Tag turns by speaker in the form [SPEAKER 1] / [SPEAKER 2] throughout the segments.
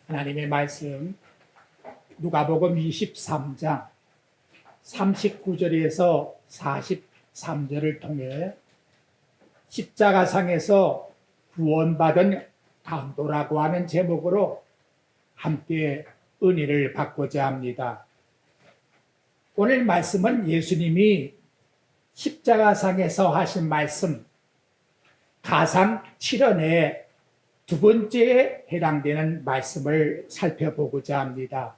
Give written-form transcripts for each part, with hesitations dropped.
[SPEAKER 1] 하나님의 말씀 누가복음 23장 39절에서 43절을 통해 십자가상에서 구원받은 강도라고 하는 제목으로 함께 은혜를 받고자 합니다. 오늘 말씀은 예수님이 십자가상에서 하신 말씀 가상 7언의 두 번째에 해당되는 말씀을 살펴보고자 합니다.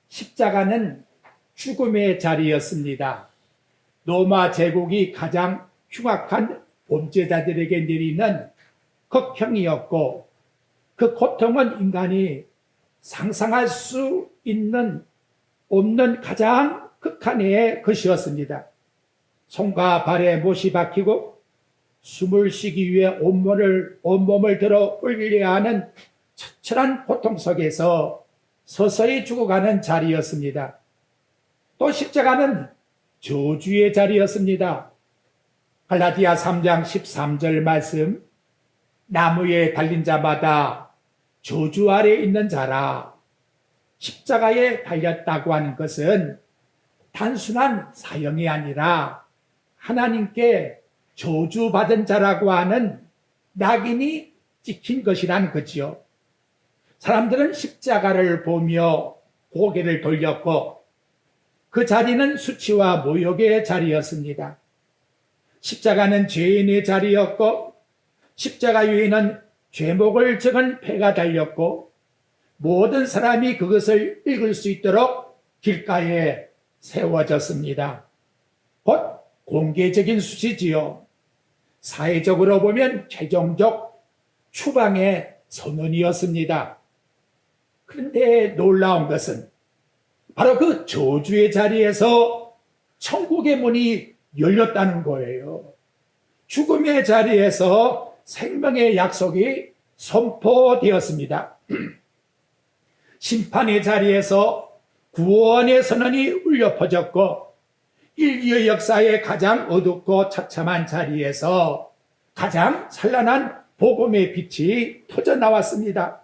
[SPEAKER 1] 십자가는 죽음의 자리였습니다. 로마 제국이 가장 흉악한 범죄자들에게 내리는 극형이었고 그 고통은 인간이 상상할 수 없는 가장 극한의 것이었습니다. 손과 발에 못이 박히고 숨을 쉬기 위해 온몸을 들어 올려야 하는 처절한 고통 속에서 서서히 죽어가는 자리였습니다. 또 십자가는 저주의 자리였습니다. 갈라디아 3장 13절 말씀, 나무에 달린 자마다 저주 아래 있는 자라. 십자가에 달렸다고 하는 것은 단순한 사형이 아니라 하나님께 저주받은 자라고 하는 낙인이 찍힌 것이라는 거지요. 사람들은 십자가를 보며 고개를 돌렸고 그 자리는 수치와 모욕의 자리였습니다. 십자가는 죄인의 자리였고 십자가 위에는 죄목을 적은 패가 달렸고 모든 사람이 그것을 읽을 수 있도록 길가에 세워졌습니다. 곧 공개적인 수치지요. 사회적으로 보면 최종적 추방의 선언이었습니다. 그런데 놀라운 것은 바로 그 저주의 자리에서 천국의 문이 열렸다는 거예요. 죽음의 자리에서 생명의 약속이 선포되었습니다. 심판의 자리에서 구원의 선언이 울려 퍼졌고 인류의 역사의 가장 어둡고 처참한 자리에서 가장 찬란한 복음의 빛이 터져나왔습니다.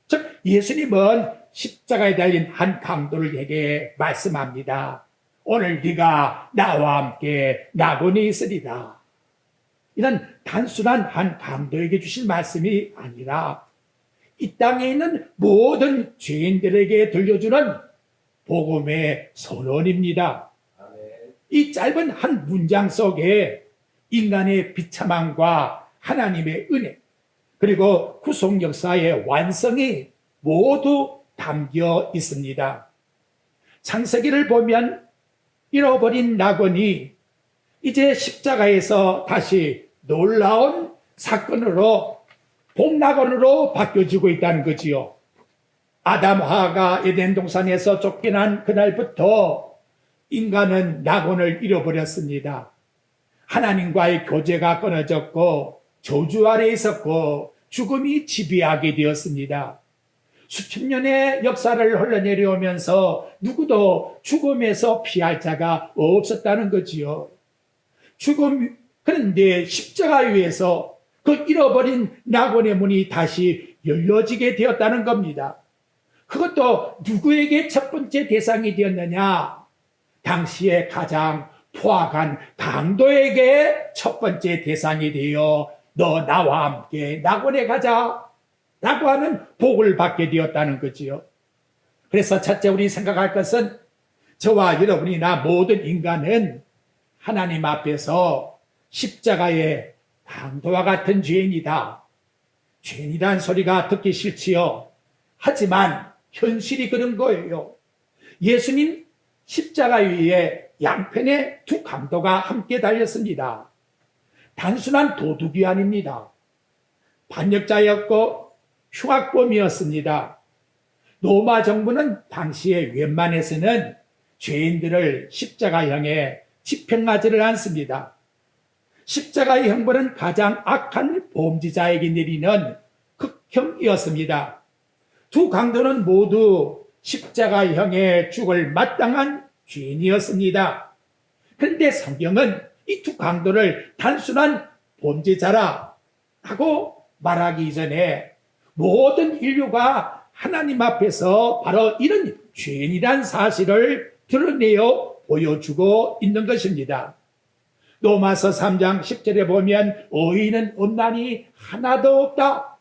[SPEAKER 1] 즉 예수님은 십자가에 달린 한 강도에게 말씀합니다. 오늘 네가 나와 함께 낙원에 있으리라. 이런 단순한 한 강도에게 주신 말씀이 아니라 이 땅에 있는 모든 죄인들에게 들려주는 복음의 선언입니다. 이 짧은 한 문장 속에 인간의 비참함과 하나님의 은혜 그리고 구속 역사의 완성이 모두 담겨 있습니다. 창세기를 보면 잃어버린 낙원이 이제 십자가에서 다시 놀라운 사건으로 복낙원으로 바뀌어지고 있다는 거지요. 아담 하와가 에덴 동산에서 쫓겨난 그날부터 인간은 낙원을 잃어버렸습니다. 하나님과의 교제가 끊어졌고 저주 아래 있었고 죽음이 지배하게 되었습니다. 수천 년의 역사를 흘러내려오면서 누구도 죽음에서 피할 자가 없었다는 거지요. 그런데 십자가 위에서 그 잃어버린 낙원의 문이 다시 열려지게 되었다는 겁니다. 그것도 누구에게 첫 번째 대상이 되었느냐? 당시에 가장 포악한 강도에게 첫 번째 대상이 되어 너 나와 함께 낙원에 가자 라고 하는 복을 받게 되었다는 거지요. 그래서 첫째 우리 생각할 것은 저와 여러분이나 모든 인간은 하나님 앞에서 십자가의 강도와 같은 죄인이다. 죄인이란 소리가 듣기 싫지요. 하지만 현실이 그런 거예요. 예수님 십자가 위에 양편에 두 강도가 함께 달렸습니다. 단순한 도둑이 아닙니다. 반역자였고 흉악범이었습니다. 로마 정부는 당시에 웬만해서는 죄인들을 십자가형에 집행하지를 않습니다. 십자가의 형벌은 가장 악한 범죄자에게 내리는 극형이었습니다. 두 강도는 모두 십자가형의 죽을 마땅한 죄인이었습니다. 그런데 성경은 이 두 강도를 단순한 범죄자라 하고 말하기 이전에 모든 인류가 하나님 앞에서 바로 이런 죄인이란 사실을 드러내어 보여주고 있는 것입니다. 로마서 3장 10절에 보면 의인은 없나니 하나도 없다.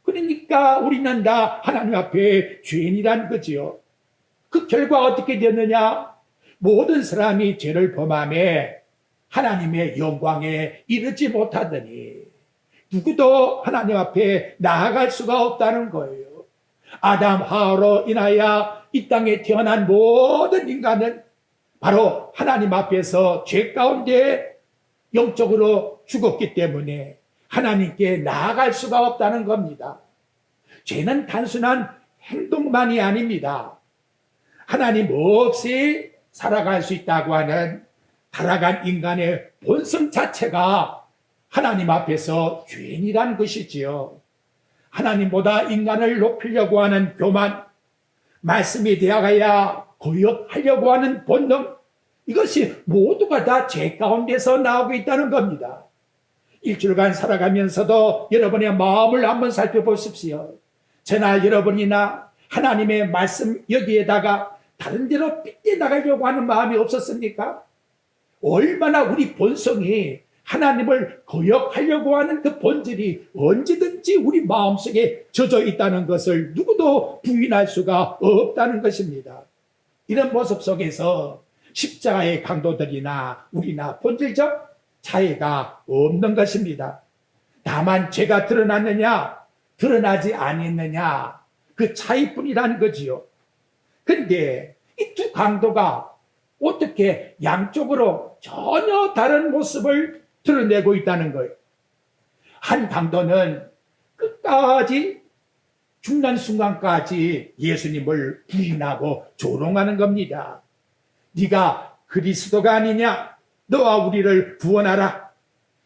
[SPEAKER 1] 그러니까 우리는 다 하나님 앞에 죄인이란 거지요. 그 결과 어떻게 됐느냐? 모든 사람이 죄를 범하며 하나님의 영광에 이르지 못하더니 누구도 하나님 앞에 나아갈 수가 없다는 거예요. 아담 하와로 인하여 이 땅에 태어난 모든 인간은 바로 하나님 앞에서 죄 가운데 영적으로 죽었기 때문에 하나님께 나아갈 수가 없다는 겁니다. 죄는 단순한 행동만이 아닙니다. 하나님 없이 살아갈 수 있다고 하는 타락한 인간의 본성 자체가 하나님 앞에서 죄인이라는 것이지요. 하나님보다 인간을 높이려고 하는 교만, 말씀이 되어가야 거역하려고 하는 본능, 이것이 모두가 다 죄 가운데서 나오고 있다는 겁니다. 일주일간 살아가면서도 여러분의 마음을 한번 살펴보십시오. 저나 여러분이나 하나님의 말씀 여기에다가 다른 데로 삐져나가려고 하는 마음이 없었습니까? 얼마나 우리 본성이 하나님을 거역하려고 하는 그 본질이 언제든지 우리 마음속에 젖어 있다는 것을 누구도 부인할 수가 없다는 것입니다. 이런 모습 속에서 십자가의 강도들이나 우리나 본질적 차이가 없는 것입니다. 다만 죄가 드러났느냐 드러나지 아니했느냐 그 차이뿐이라는 거지요. 그런데 이 두 강도가 어떻게 양쪽으로 전혀 다른 모습을 드러내고 있다는 거예요. 한 강도는 끝까지 죽는 순간까지 예수님을 부인하고 조롱하는 겁니다. 네가 그리스도가 아니냐? 너와 우리를 구원하라.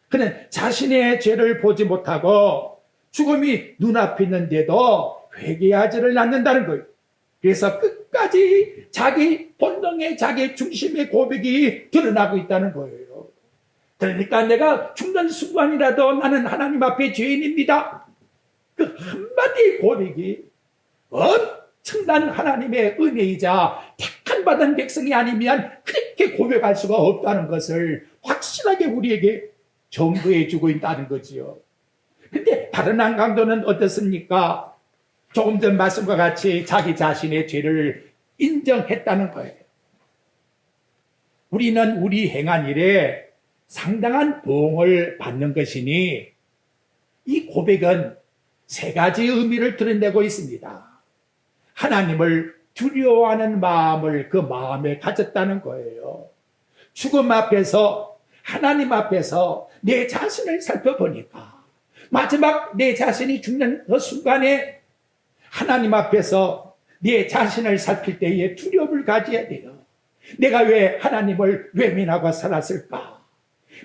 [SPEAKER 1] 그는 자신의 죄를 보지 못하고 죽음이 눈앞에 있는데도 회개하지를 않는다는 거예요. 그래서 끝까지 자기 본능의 자기 중심의 고백이 드러나고 있다는 거예요. 그러니까 내가 죽는 순간이라도 나는 하나님 앞에 죄인입니다. 그 한마디의 고백이 엄청난 하나님의 은혜이자 택한 받은 백성이 아니면 그렇게 고백할 수가 없다는 것을 확실하게 우리에게 정부해 주고 있다는 거지요. 근데 다른 한 강도는 어떻습니까? 조금 전 말씀과 같이 자기 자신의 죄를 인정했다는 거예요. 우리는 우리 행한 일에 상당한 보응을 받는 것이니 이 고백은 세 가지 의미를 드러내고 있습니다. 하나님을 두려워하는 마음을 그 마음에 가졌다는 거예요. 죽음 앞에서 하나님 앞에서 내 자신을 살펴보니까 마지막 내 자신이 죽는 그 순간에 하나님 앞에서 내 자신을 살필 때에 두려움을 가져야 돼요. 내가 왜 하나님을 외면하고 살았을까?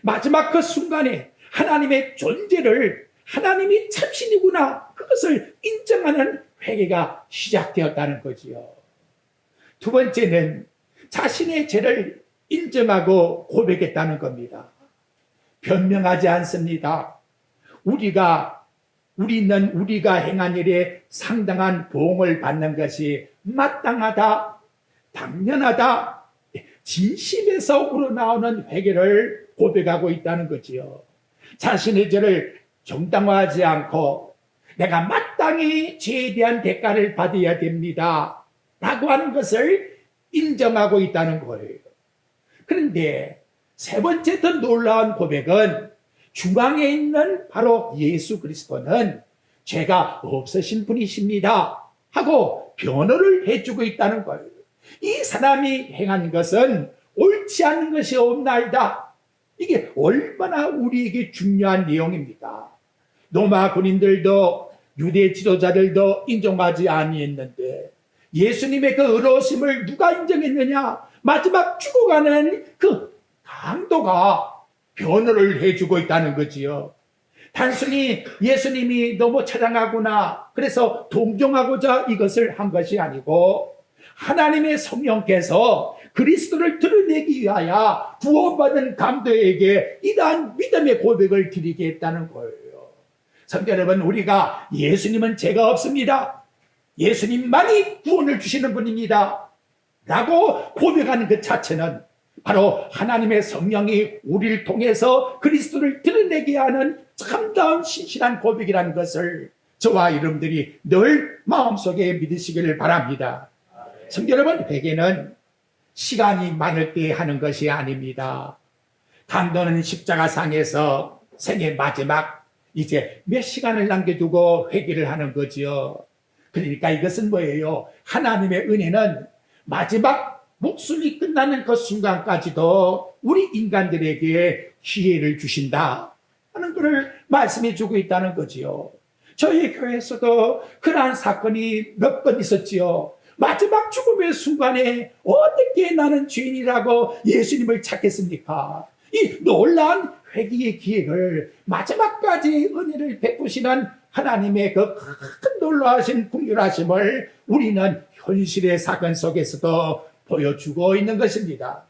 [SPEAKER 1] 마지막 그 순간에 하나님의 존재를 하나님이 참신이구나 그것을 인정하는 회개가 시작되었다는 거지요. 두 번째는 자신의 죄를 인정하고 고백했다는 겁니다. 변명하지 않습니다. 우리는 우리가 행한 일에 상당한 보응을 받는 것이 마땅하다, 당연하다, 진심에서 우러나오는 회개를 고백하고 있다는 거지요. 자신의 죄를 정당화하지 않고 내가 마땅히 죄에 대한 대가를 받아야 됩니다 라고 하는 것을 인정하고 있다는 거예요. 그런데 세 번째 더 놀라운 고백은 중앙에 있는 바로 예수 그리스도는 죄가 없으신 분이십니다 하고 변호를 해주고 있다는 거예요. 이 사람이 행한 것은 옳지 않은 것이 없나이다. 이게 얼마나 우리에게 중요한 내용입니까? 로마 군인들도 유대 지도자들도 인정하지 아니했는데 예수님의 그 의로우심을 누가 인정했느냐? 마지막 죽어가는 그 강도가 변호를 해주고 있다는 거지요. 단순히 예수님이 너무 처량하구나 그래서 동정하고자 이것을 한 것이 아니고 하나님의 성령께서 그리스도를 드러내기 위하여 구원받은 강도에게 이러한 믿음의 고백을 드리게 했다는 거예요. 성도 여러분, 우리가 예수님은 죄가 없습니다. 예수님만이 구원을 주시는 분입니다 라고 고백하는 그 자체는 바로 하나님의 성령이 우리를 통해서 그리스도를 드러내게 하는 참다운 신실한 고백이라는 것을 저와 여러분들이 늘 마음속에 믿으시기를 바랍니다. 성도 여러분, 회개는 시간이 많을 때 하는 것이 아닙니다. 강도는 십자가상에서 생의 마지막 이제 몇 시간을 남겨두고 회개를 하는 거지요. 그러니까 이것은 뭐예요? 하나님의 은혜는 마지막 목숨이 끝나는 그 순간까지도 우리 인간들에게 기회를 주신다 하는 것을 말씀해 주고 있다는 거지요. 저희 교회에서도 그러한 사건이 몇 번 있었지요. 마지막 죽음의 순간에 어떻게 나는 죄인이라고 예수님을 찾겠습니까? 이 놀라운 회개의 기회를 마지막까지 은혜를 베푸시는 하나님의 그 큰 놀라우신 긍휼하심을 우리는 현실의 사건 속에서도 보여주고 있는 것입니다.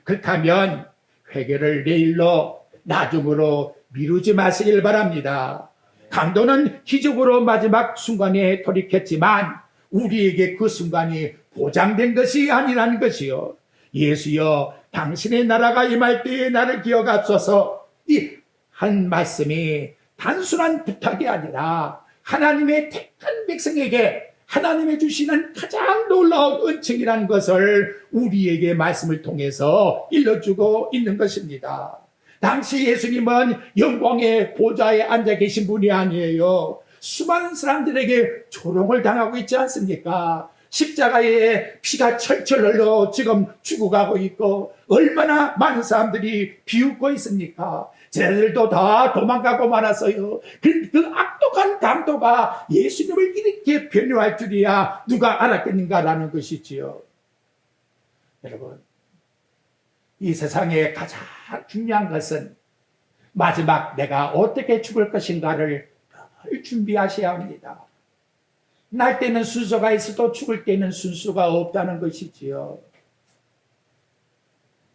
[SPEAKER 1] 그렇다면 회개를 내일로 나중으로 미루지 마시길 바랍니다. 강도는 기적으로 마지막 순간에 돌이켰지만 우리에게 그 순간이 보장된 것이 아니라는 것이요. 예수여, 당신의 나라가 임할 때에 나를 기억하소서. 이 한 말씀이 단순한 부탁이 아니라 하나님의 택한 백성에게 하나님의 주시는 가장 놀라운 은총이라는 것을 우리에게 말씀을 통해서 일러주고 있는 것입니다. 당시 예수님은 영광의 보좌에 앉아 계신 분이 아니에요. 수많은 사람들에게 조롱을 당하고 있지 않습니까? 십자가에 피가 철철 흘러 지금 죽어가고 있고 얼마나 많은 사람들이 비웃고 있습니까? 쟤네들도 다 도망가고 말았어요. 그 악독한 강도가 예수님을 이렇게 변호할 줄이야 누가 알았겠는가라는 것이지요. 여러분, 이 세상에 가장 중요한 것은 마지막 내가 어떻게 죽을 것인가를 늘 준비하셔야 합니다. 날 때는 순서가 있어도 죽을 때는 순서가 없다는 것이지요.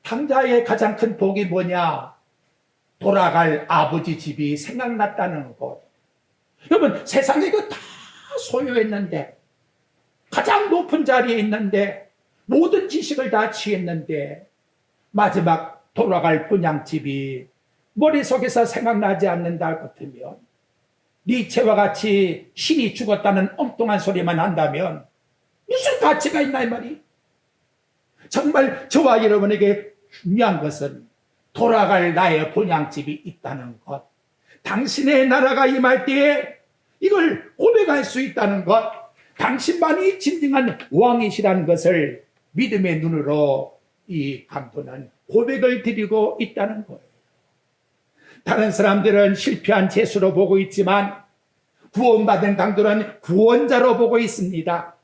[SPEAKER 1] 당자의 가장 큰 복이 뭐냐? 돌아갈 아버지 집이 생각났다는 것. 여러분, 세상에 이거 다 소유했는데, 가장 높은 자리에 있는데, 모든 지식을 다 취했는데, 마지막 돌아갈 분향집이 머릿속에서 생각나지 않는다 같으면, 니체와 같이 신이 죽었다는 엉뚱한 소리만 한다면 무슨 가치가 있나 이 말이? 정말 저와 여러분에게 중요한 것은 돌아갈 나의 본향집이 있다는 것, 당신의 나라가 임할 때에 이걸 고백할 수 있다는 것, 당신만이 진정한 왕이시라는 것을 믿음의 눈으로 이 강도는 고백을 드리고 있다는 거예요. 다른 사람들은 실패한 죄수로 보고 있지만 구원받은 강도는 구원자로 보고 있습니다.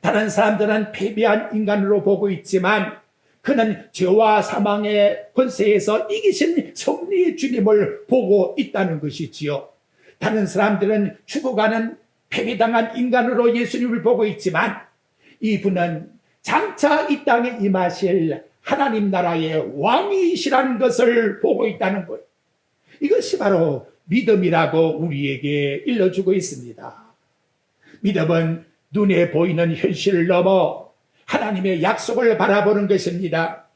[SPEAKER 1] 다른 사람들은 패배한 인간으로 보고 있지만 그는 죄와 사망의 권세에서 이기신 섭리의 주님을 보고 있다는 것이지요. 다른 사람들은 죽어가는 패배당한 인간으로 예수님을 보고 있지만 이분은 장차 이 땅에 임하실 하나님 나라의 왕이시라는 것을 보고 있다는 거예요. 이것이 바로 믿음이라고 우리에게 일러주고 있습니다. 믿음은 눈에 보이는 현실을 넘어 하나님의 약속을 바라보는 것입니다.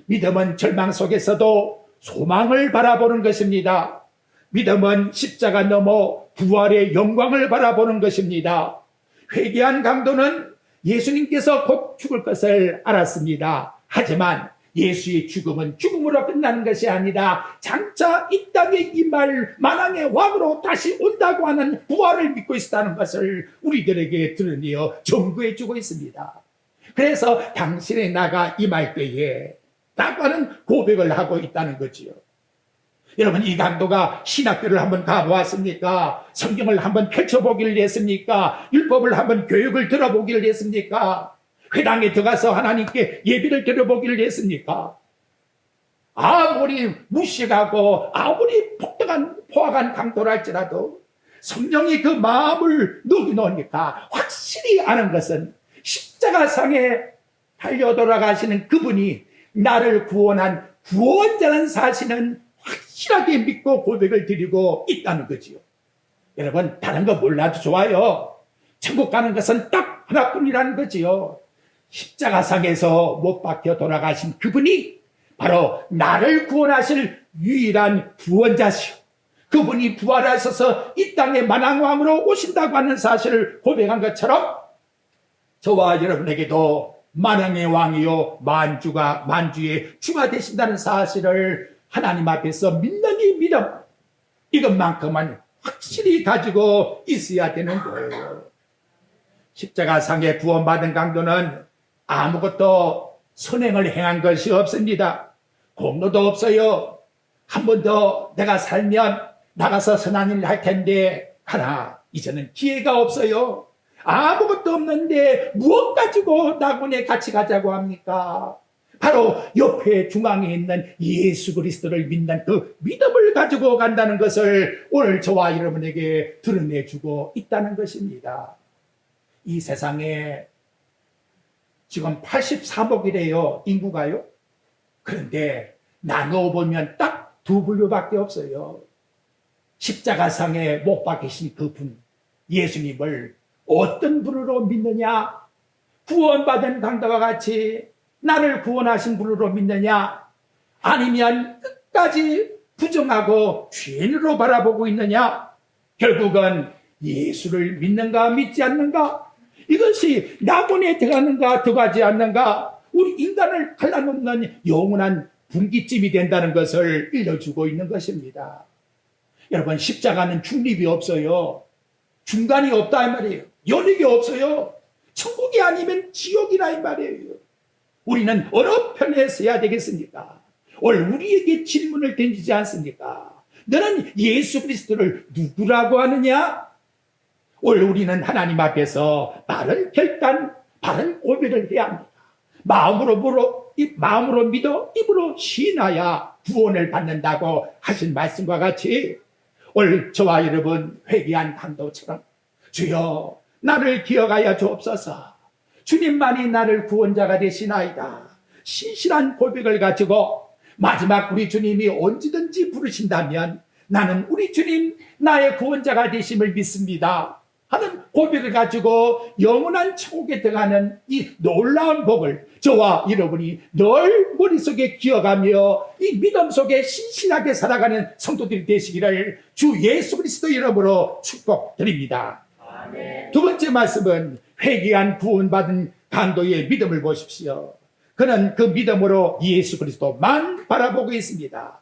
[SPEAKER 1] 믿음은 절망 속에서도 소망을 바라보는 것입니다. 믿음은 십자가 넘어 부활의 영광을 바라보는 것입니다. 회개한 강도는 예수님께서 곧 죽을 것을 알았습니다. 하지만 예수의 죽음은 죽음으로 끝나는 것이 아니라 장차 이 땅에 임할 만왕의 왕으로 다시 온다고 하는 부활을 믿고 있다는 것을 우리들에게 드러내어 전구해 주고 있습니다. 그래서 당신의 나가 임할 때에 라고 하는 고백을 하고 있다는 거지요. 여러분, 이 강도가 신학교를 한번 가보았습니까? 성경을 한번 펼쳐보기를 했습니까? 율법을 한번 교육을 들어보기를 했습니까? 회당에 들어가서 하나님께 예비를 드려보기를 했습니까? 아무리 무식하고 아무리 포악한 강도라 할지라도 성령이 그 마음을 녹여놓으니까 확실히 아는 것은 십자가상에 달려 돌아가시는 그분이 나를 구원한 구원자라는 사실은 확실하게 믿고 고백을 드리고 있다는 거지요. 여러분, 다른 거 몰라도 좋아요. 천국 가는 것은 딱 하나뿐이라는 거지요. 십자가상에서 못 박혀 돌아가신 그분이 바로 나를 구원하실 유일한 구원자시오. 그분이 부활하셔서 이 땅에 만왕왕으로 오신다고 하는 사실을 고백한 것처럼 저와 여러분에게도 만왕의 왕이요 만주의 주가 되신다는 사실을 하나님 앞에서 믿는 이 믿음, 이것만큼은 확실히 가지고 있어야 되는 거예요. 십자가상에 구원받은 강도는 아무것도 선행을 행한 것이 없습니다. 공로도 없어요. 한 번 더 내가 살면 나가서 선한 일을 할 텐데 하나 이제는 기회가 없어요. 아무것도 없는데 무엇 가지고 낙원에 같이 가자고 합니까? 바로 옆에 중앙에 있는 예수 그리스도를 믿는 그 믿음을 가지고 간다는 것을 오늘 저와 여러분에게 드러내주고 있다는 것입니다. 이 세상에 지금 83억이래요, 인구가요. 그런데 나누어 보면 딱 두 분류밖에 없어요. 십자가상에 못 박히신 그분, 예수님을 어떤 분으로 믿느냐? 구원받은 강도와 같이 나를 구원하신 분으로 믿느냐? 아니면 끝까지 부정하고 죄인으로 바라보고 있느냐? 결국은 예수를 믿는가 믿지 않는가? 이것이 낙원에 들어가는가 들어가지 않는가? 우리 인간을 갈라놓는 영원한 분기점이 된다는 것을 일러주고 있는 것입니다. 여러분, 십자가는 중립이 없어요. 중간이 없다 이 말이에요. 연익이 없어요. 천국이 아니면 지옥이라 이 말이에요. 우리는 어느 편에 서야 되겠습니까? 오늘 우리에게 질문을 던지지 않습니까? 너는 예수 그리스도를 누구라고 하느냐? 오늘 우리는 하나님 앞에서 바른 결단, 바른 고백을 해야 합니다. 마음으로 믿어 입으로 시인하여 구원을 받는다고 하신 말씀과 같이 오늘 저와 여러분 회개한 강도처럼 주여 나를 기억하여 주옵소서. 주님만이 나를 구원자가 되시나이다. 신실한 고백을 가지고 마지막 우리 주님이 언제든지 부르신다면 나는 우리 주님 나의 구원자가 되심을 믿습니다 하는 고백을 가지고 영원한 천국에 들어가는 이 놀라운 복을 저와 여러분이 늘 머릿속에 기억하며 이 믿음 속에 신실하게 살아가는 성도들이 되시기를 주 예수 그리스도 이름으로 축복드립니다. 아멘. 두 번째 말씀은 회개한 구원받은 강도의 믿음을 보십시오. 그는 그 믿음으로 예수 그리스도만 바라보고 있습니다.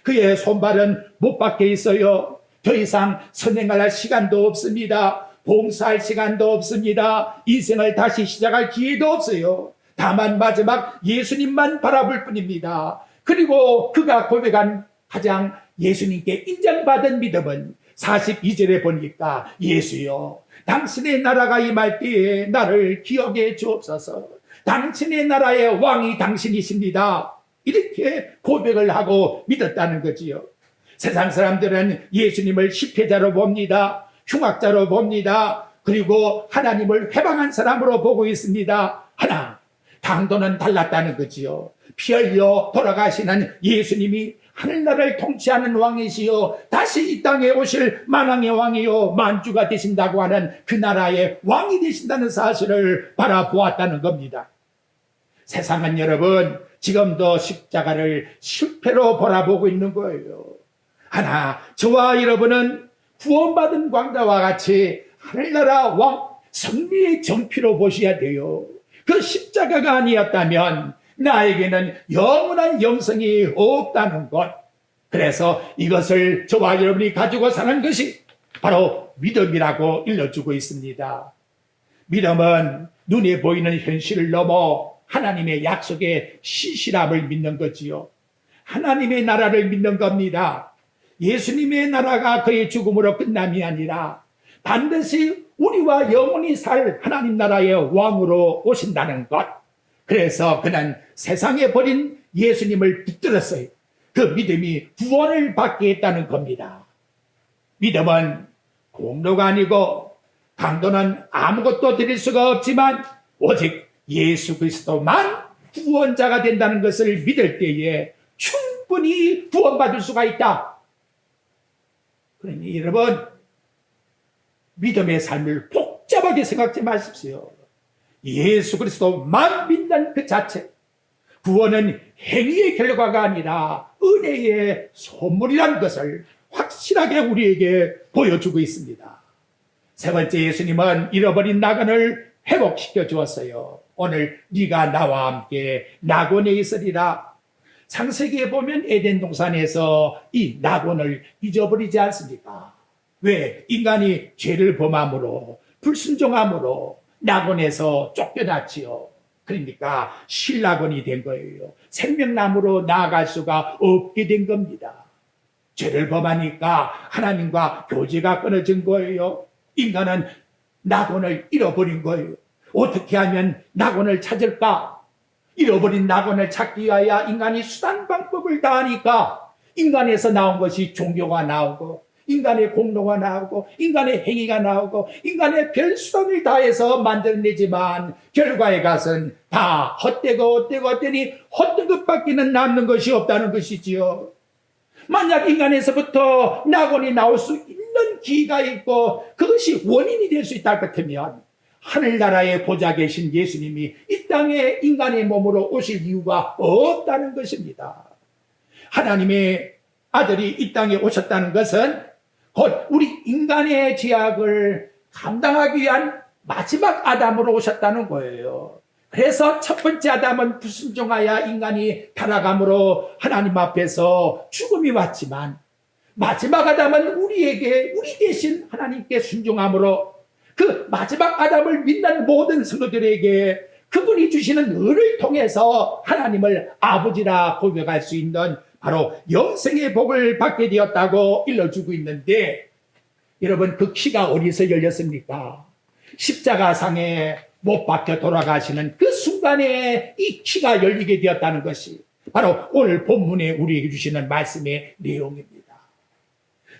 [SPEAKER 1] 그의 손발은 못 박혀 있어요. 더 이상 선행할 시간도 없습니다. 봉사할 시간도 없습니다. 인생을 다시 시작할 기회도 없어요. 다만 마지막 예수님만 바라볼 뿐입니다. 그리고 그가 고백한 가장 예수님께 인정받은 믿음은 42절에 보니까 예수여 당신의 나라가 임할 때에 나를 기억해 주옵소서. 당신의 나라의 왕이 당신이십니다. 이렇게 고백을 하고 믿었다는 거지요. 세상 사람들은 예수님을 실패자로 봅니다. 흉악자로 봅니다. 그리고 하나님을 회방한 사람으로 보고 있습니다. 하나, 강도는 달랐다는 거지요. 피 흘려 돌아가시는 예수님이 하늘나라를 통치하는 왕이시요 다시 이 땅에 오실 만왕의 왕이요 만주가 되신다고 하는 그 나라의 왕이 되신다는 사실을 바라보았다는 겁니다. 세상은 여러분 지금도 십자가를 실패로 바라보고 있는 거예요. 하나, 저와 여러분은 구원받은 광자와 같이 하늘나라 왕 승리의 정피로 보셔야 돼요. 그 십자가가 아니었다면 나에게는 영원한 영생이 없다는 것. 그래서 이것을 저와 여러분이 가지고 사는 것이 바로 믿음이라고 일러주고 있습니다. 믿음은 눈에 보이는 현실을 넘어 하나님의 약속의 신실함을 믿는 거지요. 하나님의 나라를 믿는 겁니다. 예수님의 나라가 그의 죽음으로 끝남이 아니라 반드시 우리와 영원히 살 하나님 나라의 왕으로 오신다는 것. 그래서 그는 세상에 버린 예수님을 붙들었어요. 그 믿음이 구원을 받게 했다는 겁니다. 믿음은 공로가 아니고 강도는 아무것도 드릴 수가 없지만 오직 예수 그리스도만 구원자가 된다는 것을 믿을 때에 충분히 구원받을 수가 있다. 그러니 여러분 믿음의 삶을 복잡하게 생각지 마십시오. 예수 그리스도만 믿는 그 자체, 구원은 행위의 결과가 아니라 은혜의 선물이라는 것을 확실하게 우리에게 보여주고 있습니다. 세 번째, 예수님은 잃어버린 낙원을 회복시켜 주었어요. 오늘 네가 나와 함께 낙원에 있으리라. 창세기에 보면 에덴 동산에서 이 낙원을 잊어버리지 않습니까? 왜? 인간이 죄를 범함으로, 불순종함으로 낙원에서 쫓겨났지요. 그러니까 실낙원이 된 거예요. 생명나무로 나아갈 수가 없게 된 겁니다. 죄를 범하니까 하나님과 교제가 끊어진 거예요. 인간은 낙원을 잃어버린 거예요. 어떻게 하면 낙원을 찾을까? 잃어버린 낙원을 찾기 위하여 인간이 수단 방법을 다하니까 인간에서 나온 것이 종교가 나오고, 인간의 공로가 나오고, 인간의 행위가 나오고, 인간의 별수단을 다해서 만들어내지만 결과에 가서는 다 헛되니 헛된 것밖에는 남는 것이 없다는 것이지요. 만약 인간에서부터 낙원이 나올 수 있는 기가 있고 그것이 원인이 될 수 있다 같으면 하늘나라에 보좌 계신 예수님이 이 땅에 인간의 몸으로 오실 이유가 없다는 것입니다. 하나님의 아들이 이 땅에 오셨다는 것은 곧 우리 인간의 죄악을 감당하기 위한 마지막 아담으로 오셨다는 거예요. 그래서 첫 번째 아담은 불순종하여 인간이 타락함으로 하나님 앞에서 죽음이 왔지만, 마지막 아담은 우리 대신 하나님께 순종함으로 그 마지막 아담을 믿는 모든 성도들에게 그분이 주시는 은을 통해서 하나님을 아버지라 고백할 수 있는 바로 영생의 복을 받게 되었다고 일러주고 있는데, 여러분, 그 키가 어디서 열렸습니까? 십자가상에 못 박혀 돌아가시는 그 순간에 이 키가 열리게 되었다는 것이 바로 오늘 본문에 우리에게 주시는 말씀의 내용입니다.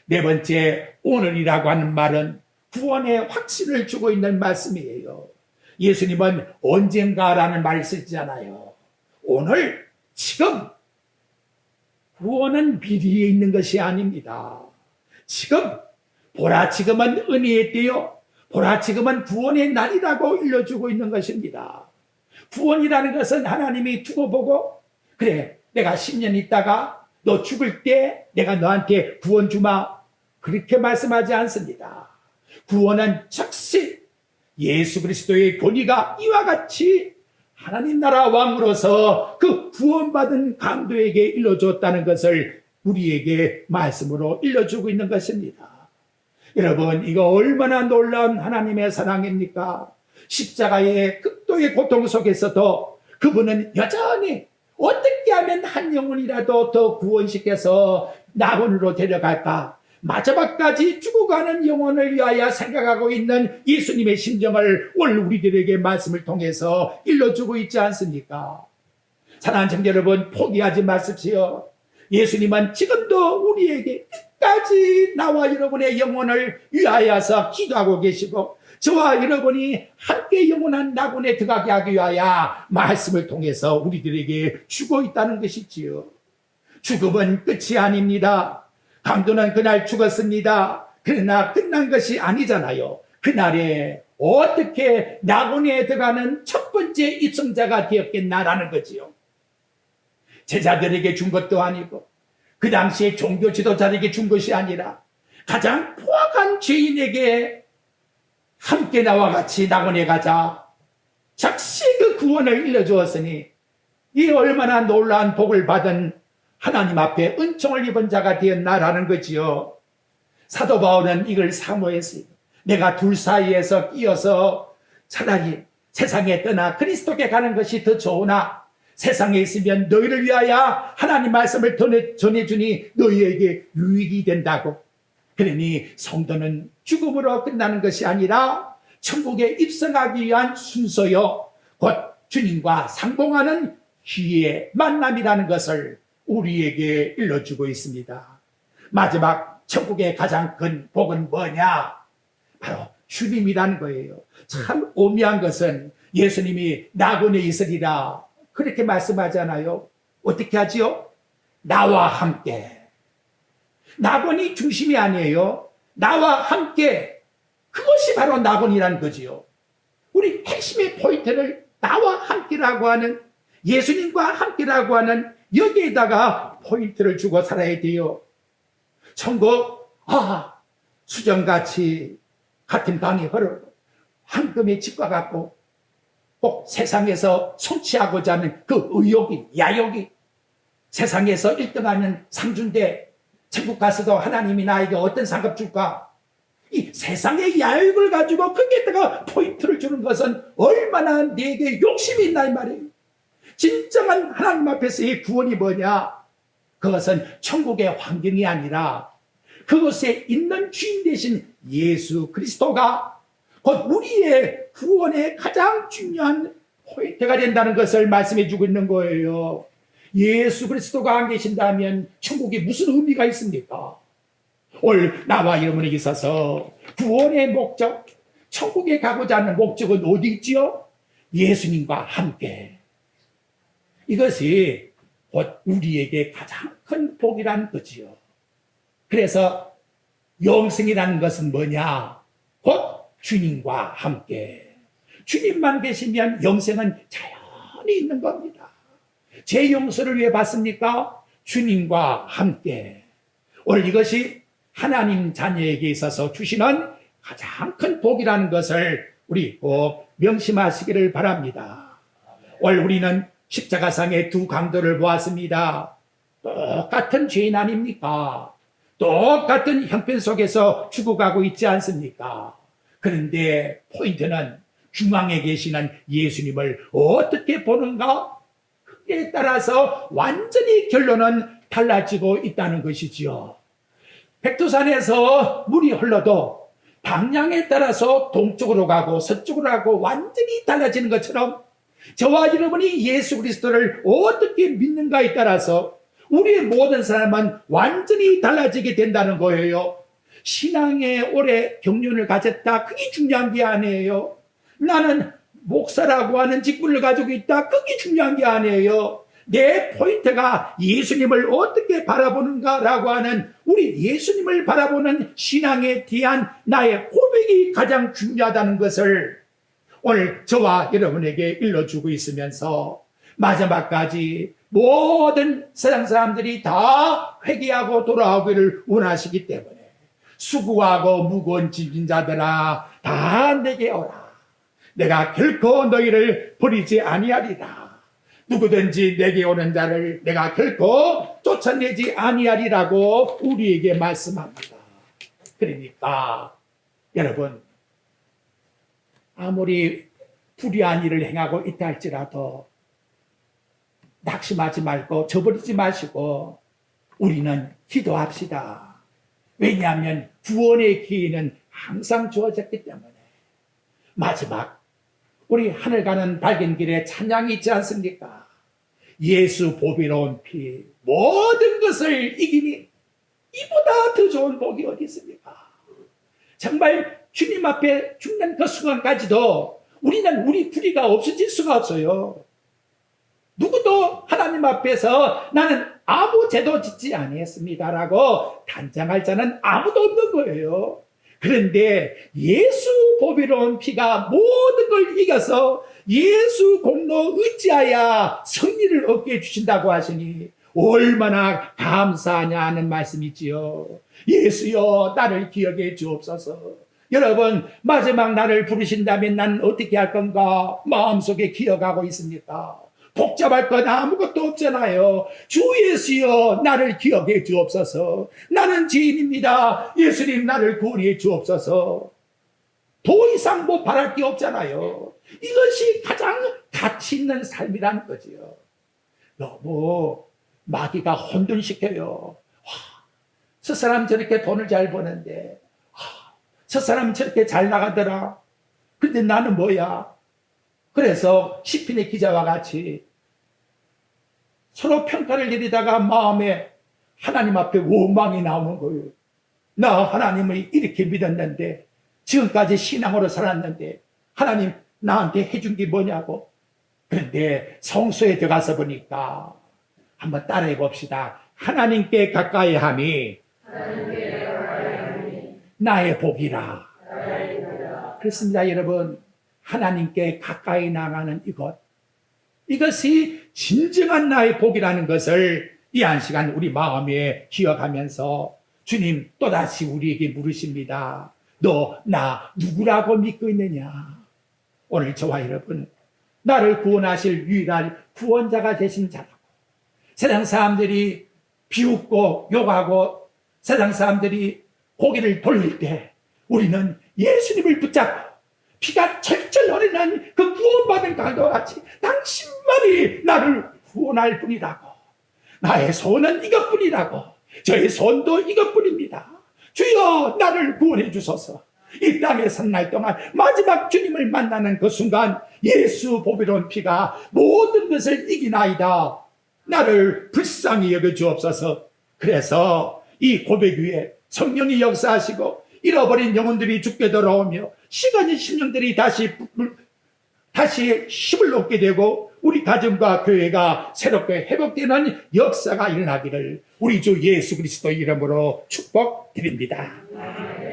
[SPEAKER 1] 네 번째, 오늘이라고 하는 말은 구원의 확신을 주고 있는 말씀이에요. 예수님은 언젠가라는 말을 쓰잖아요. 오늘, 지금. 구원은 미리에 있는 것이 아닙니다. 지금, 보라, 지금은 은혜의 때요. 보라, 지금은 구원의 날이라고 일러주고 있는 것입니다. 구원이라는 것은 하나님이 두고 보고, 그래, 내가 10년 있다가 너 죽을 때 내가 너한테 구원 주마, 그렇게 말씀하지 않습니다. 구원은 즉시 예수 그리스도의 권위가 이와 같이 하나님 나라 왕으로서 그 구원받은 강도에게 일러줬다는 것을 우리에게 말씀으로 일러주고 있는 것입니다. 여러분, 이거 얼마나 놀라운 하나님의 사랑입니까? 십자가의 극도의 고통 속에서도 그분은 여전히 어떻게 하면 한 영혼이라도 더 구원시켜서 낙원으로 데려갈까? 마지막까지 죽어가는 영혼을 위하여 생각하고 있는 예수님의 심정을 오늘 우리들에게 말씀을 통해서 일러주고 있지 않습니까? 사랑하는 청자 여러분, 포기하지 마십시오. 예수님은 지금도 우리에게 끝까지 나와 여러분의 영혼을 위하여서 기도하고 계시고, 저와 여러분이 함께 영원한 낙원에 들어가게 하기 위하여 말씀을 통해서 우리들에게 주고 있다는 것이지요. 죽음은 끝이 아닙니다. 강도는 그날 죽었습니다. 그러나 끝난 것이 아니잖아요. 그날에 어떻게 낙원에 들어가는 첫 번째 입성자가 되었겠나라는 거지요. 제자들에게 준 것도 아니고 그 당시에 종교 지도자에게 준 것이 아니라 가장 포악한 죄인에게 함께 나와 같이 낙원에 가자, 즉시 그 구원을 일러주었으니 이 얼마나 놀라운 복을 받은 하나님 앞에 은총을 입은 자가 되었나라는 거지요. 사도 바울은 이걸 사모했어요. 내가 둘 사이에서 끼어서 차라리 세상에 떠나 그리스도께 가는 것이 더 좋으나 세상에 있으면 너희를 위하여 하나님 말씀을 전해주니 너희에게 유익이 된다고. 그러니 성도는 죽음으로 끝나는 것이 아니라 천국에 입성하기 위한 순서요, 곧 주님과 상봉하는 기회의 만남이라는 것을 우리에게 일러주고 있습니다. 마지막 천국의 가장 큰 복은 뭐냐? 바로 주님이라는 거예요. 참 오묘한 것은 예수님이 낙원에 있으리라 그렇게 말씀하잖아요. 어떻게 하지요? 나와 함께. 낙원이 중심이 아니에요. 나와 함께. 그것이 바로 낙원이란 거지요. 우리 핵심의 포인트를 나와 함께라고 하는, 예수님과 함께라고 하는 여기에다가 포인트를 주고 살아야 돼요. 천국, 수정같이 같은 방이 흐르고 황금의 집과 같고, 꼭 세상에서 성취하고자 하는 그 의욕이, 야욕이, 세상에서 1등하는 상주인데 천국 가서도 하나님이 나에게 어떤 상급 줄까? 이 세상의 야욕을 가지고 거기에다가 포인트를 주는 것은 얼마나 내게 욕심이 있나 이 말이에요. 진정한 하나님 앞에서의 구원이 뭐냐? 그것은 천국의 환경이 아니라 그것에 있는 주인 되신 예수 그리스도가 곧 우리의 구원의 가장 중요한 포인트가 된다는 것을 말씀해 주고 있는 거예요. 예수 그리스도가 안 계신다면 천국에 무슨 의미가 있습니까? 오늘 나와 여러분에게 있어서 구원의 목적, 천국에 가고자 하는 목적은 어디 있지요? 예수님과 함께. 이것이 곧 우리에게 가장 큰 복이라는 거지요. 그래서 영생이라는 것은 뭐냐? 곧 주님과 함께. 주님만 계시면 영생은 자연히 있는 겁니다. 제 용서를 왜 받습니까? 주님과 함께. 오늘 이것이 하나님 자녀에게 있어서 주시는 가장 큰 복이라는 것을 우리 꼭 명심하시기를 바랍니다. 오늘 우리는 십자가상의 두 강도를 보았습니다. 똑같은 죄인 아닙니까? 똑같은 형편 속에서 죽어가고 있지 않습니까? 그런데 포인트는 중앙에 계시는 예수님을 어떻게 보는가? 그에 따라서 완전히 결론은 달라지고 있다는 것이지요. 백두산에서 물이 흘러도 방향에 따라서 동쪽으로 가고 서쪽으로 가고 완전히 달라지는 것처럼 저와 여러분이 예수 그리스도를 어떻게 믿는가에 따라서 우리의 모든 사람은 완전히 달라지게 된다는 거예요. 신앙에 오래 경륜을 가졌다, 그게 중요한 게 아니에요. 나는 목사라고 하는 직분을 가지고 있다, 그게 중요한 게 아니에요. 내 포인트가 예수님을 어떻게 바라보는가라고 하는 우리 예수님을 바라보는 신앙에 대한 나의 고백이 가장 중요하다는 것을 오늘 저와 여러분에게 일러주고 있으면서 마지막까지 모든 세상 사람들이 다 회개하고 돌아오기를 원하시기 때문에 수고하고 무거운 짐진 자들아 다 내게 오라. 내가 결코 너희를 버리지 아니하리라. 누구든지 내게 오는 자를 내가 결코 쫓아내지 아니하리라고 우리에게 말씀합니다. 그러니까 여러분, 아무리 불의한 일을 행하고 있다 할지라도 낙심하지 말고 저버리지 마시고 우리는 기도합시다. 왜냐하면 구원의 기회는 항상 주어졌기 때문에. 마지막 우리 하늘 가는 밝은 길에 찬양이 있지 않습니까? 예수 보배로운 피 모든 것을 이기니 이보다 더 좋은 복이 어디 있습니까? 정말 주님 앞에 죽는 그 순간까지도 우리는 우리 불의가 없어질 수가 없어요. 누구도 하나님 앞에서 나는 아무 죄도 짓지 아니했습니다라고 단정할 자는 아무도 없는 거예요. 그런데 예수 보배로운 피가 모든 걸 이겨서 예수 공로 의지하여 승리를 얻게 해주신다고 하시니 얼마나 감사하냐 하는 말씀이지요. 예수여 나를 기억해 주옵소서. 여러분, 마지막 나를 부르신다면 나는 어떻게 할 건가 마음속에 기억하고 있습니까? 복잡할 건 아무것도 없잖아요. 주 예수여 나를 기억해 주옵소서. 나는 죄인입니다. 예수님 나를 구원해 주옵소서. 더 이상 뭐 바랄 게 없잖아요. 이것이 가장 가치 있는 삶이라는 거지요. 너무 마귀가 혼돈시켜요. 저 사람 저렇게 돈을 잘 버는데, 저 사람 저렇게 잘 나가더라. 근데 나는 뭐야? 그래서 시편의 기자와 같이 서로 평가를 내리다가 마음에 하나님 앞에 원망이 나오는 거예요. 나 하나님을 이렇게 믿었는데, 지금까지 신앙으로 살았는데 하나님 나한테 해준 게 뭐냐고. 그런데 성소에 들어가서 보니까 한번 따라해 봅시다. 하나님께 가까이 함이 나의 복이라. 그렇습니다, 여러분. 하나님께 가까이 나가는 이것이 진정한 나의 복이라는 것을 이 한 시간 우리 마음에 기억하면서 주님 또다시 우리에게 물으십니다. 너 나 누구라고 믿고 있느냐? 오늘 저와 여러분, 나를 구원하실 유일한 구원자가 되신 자라고, 세상 사람들이 비웃고 욕하고 세상 사람들이 고개를 돌릴 때 우리는 예수님을 붙잡고 피가 철철 흐르는 그 구원받은 강도와 같이 당신만이 나를 구원할 뿐이라고, 나의 소원은 이것뿐이라고, 저의 소원도 이것뿐입니다. 주여 나를 구원해 주소서. 이 땅에 산 날 동안 마지막 주님을 만나는 그 순간 예수 보배로운 피가 모든 것을 이기나이다. 나를 불쌍히 여겨 주옵소서. 그래서 이 고백 위에 성령이 역사하시고 잃어버린 영혼들이 죽게 돌아오며 시간이 심령들이 다시 힘을 얻게 되고 우리 가정과 교회가 새롭게 회복되는 역사가 일어나기를 우리 주 예수 그리스도 이름으로 축복드립니다.